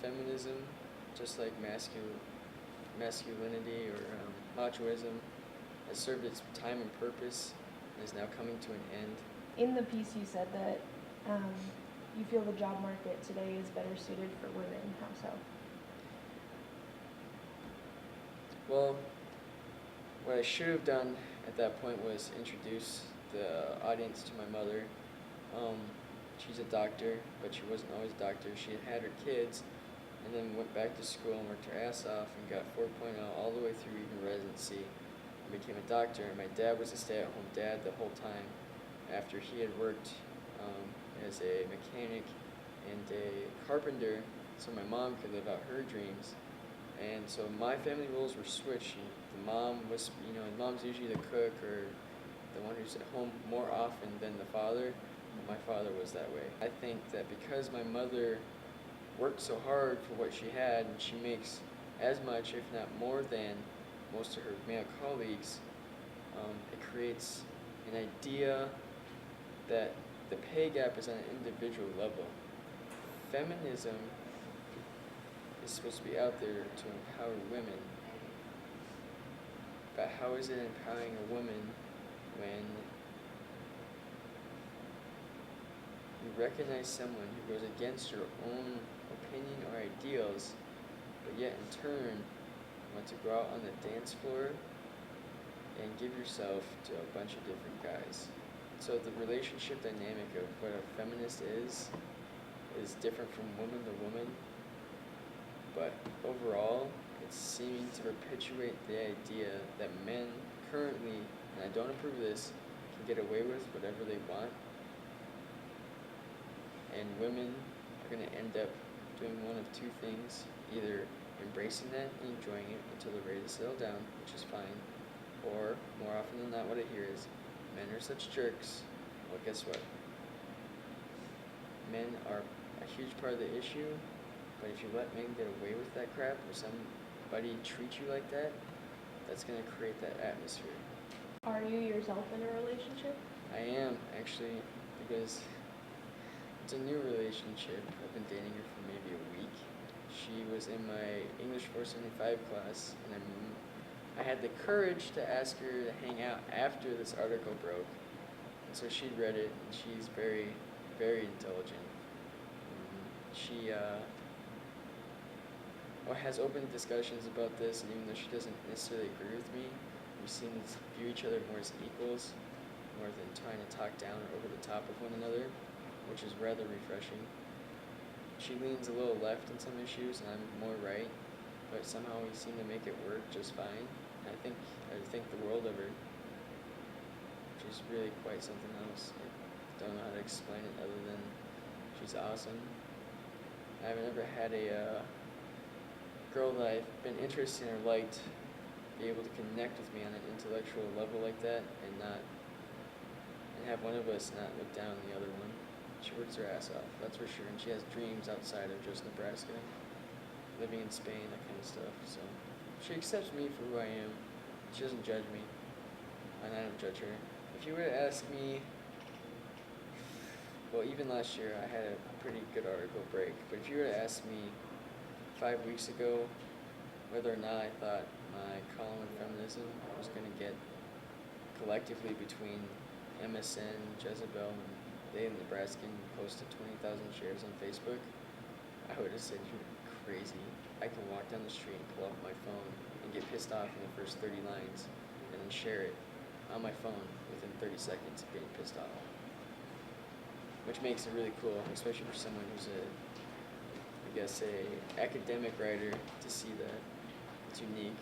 feminism, just like masculinity or machoism, has served its time and purpose and is now coming to an end. In the piece you said that you feel the job market today is better suited for women. How so? Well, what I should have done at that point was introduce the audience to my mother. She's a doctor, but she wasn't always a doctor. She had had her kids and then went back to school and worked her ass off and got 4.0 all the way through even residency and became a doctor. And my dad was a stay-at-home dad the whole time after he had worked as a mechanic and a carpenter, so my mom could live out her dreams. And so my family roles were switched. The mom was, the mom's usually the cook or the one who's at home more often than the father. But my father was that way. I think that because my mother worked so hard for what she had, and she makes as much, if not more than most of her male colleagues, it creates an idea that the pay gap is on an individual level. Feminism is supposed to be out there to empower women, but how is it empowering a woman when you recognize someone who goes against your own opinion or ideals, but yet in turn want to go out on the dance floor and give yourself to a bunch of different guys? So the relationship dynamic of what a feminist is different from woman to woman, but overall it's seeming to perpetuate the idea that men currently, and I don't approve of this, can get away with whatever they want, and women are going to end up doing one of two things: either embracing that and enjoying it until they're ready to settle down, which is fine, or more often than not what I hear is, men are such jerks. Well, guess what? Men are a huge part of the issue, but if you let men get away with that crap or somebody treat you like that, that's going to create that atmosphere. Are you yourself in a relationship? I am, actually, because it's a new relationship. I've been dating her for maybe a week. She was in my English 475 class, and I had the courage to ask her to hang out after this article broke. And so she'd read it, and she's very, very intelligent. She has open discussions about this, and even though she doesn't necessarily agree with me, we seem to view each other more as equals, more than trying to talk down or over the top of one another, which is rather refreshing. She leans a little left in some issues, and I'm more right, but somehow we seem to make it work just fine. I think the world of her, which is really quite something else. I don't know how to explain it other than she's awesome. I've never had a girl that I've been interested in or liked be able to connect with me on an intellectual level like that and have one of us not look down on the other one. She works her ass off, that's for sure, and she has dreams outside of just Nebraska, living in Spain, that kind of stuff. So she accepts me for who I am. She doesn't judge me, and I don't judge her. If you were to ask me, well, even last year I had a pretty good article break, but if you were to ask me 5 weeks ago whether or not I thought my column on feminism was going to get collectively between MSN, Jezebel, and They in Nebraska close to 20,000 shares on Facebook, I would have said you're crazy. I can walk down the street and pull up my phone and get pissed off in the first 30 lines and then share it on my phone within 30 seconds of getting pissed off. Which makes it really cool, especially for someone who's a academic writer, to see that. It's unique.